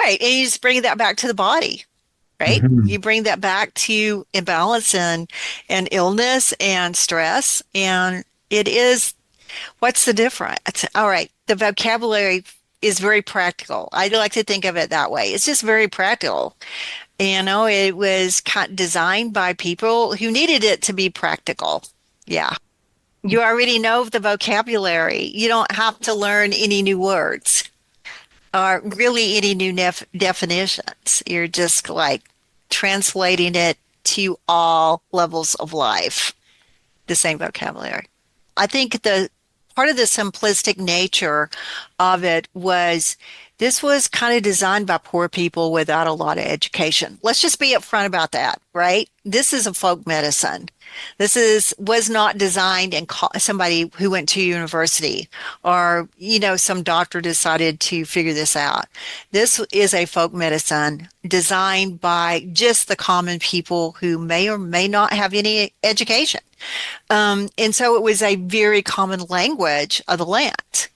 Right. And you just bring that back to the body, right? You Mhm. bring that back to imbalance and illness and stress. And it is, what's the difference? All right. The vocabulary is very practical. I like to think of it that way. It's just very practical. It was designed by people who needed it to be practical. Yeah. You already know the vocabulary. You don't have to learn any new words or really any new definitions. You're just like translating it to all levels of life, the same vocabulary. I think the part of the simplistic nature of it was this was kind of designed by poor people without a lot of education. Let's just be upfront about that, right? This is a folk medicine. This is was not designed and somebody who went to university or some doctor decided to figure this out. This is a folk medicine designed by just the common people who may or may not have any education. And so it was a very common language of the land.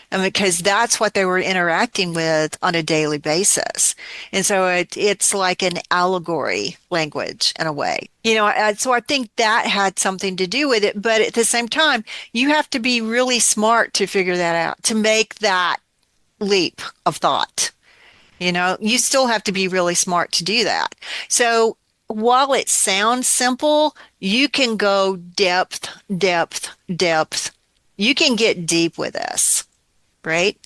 And because that's what they were interacting with on a daily basis. And so it's like an allegory language in a way. So I think that had something to do with it. But at the same time, you have to be really smart to figure that out, to make that leap of thought. You still have to be really smart to do that. So while it sounds simple, you can go depth, depth, depth. You can get deep with this, right?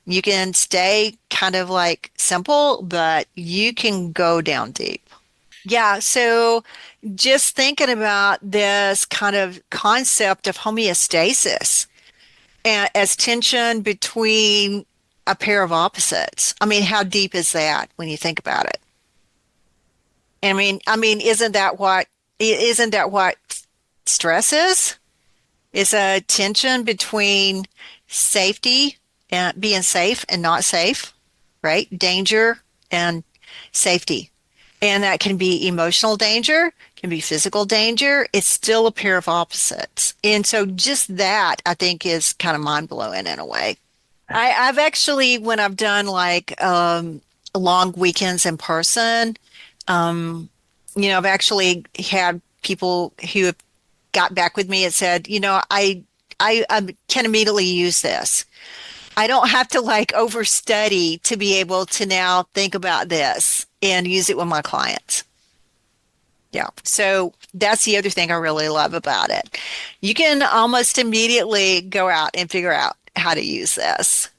You can stay kind of like simple, but you can go down deep. Yeah, so just thinking about this kind of concept of homeostasis and as tension between a pair of opposites. I mean, how deep is that when you think about it? I mean, isn't that what stress is? It's a tension between safety and being safe and not safe, right? Danger and safety. And that can be emotional danger, can be physical danger. It's still a pair of opposites. And so just that, I think, is kind of mind blowing in a way. I've actually, when I've done like long weekends in person, um, I've actually had people who have got back with me and said, I can immediately use this. I don't have to like overstudy to be able to now think about this and use it with my clients. Yeah. So that's the other thing I really love about it. You can almost immediately go out and figure out how to use this.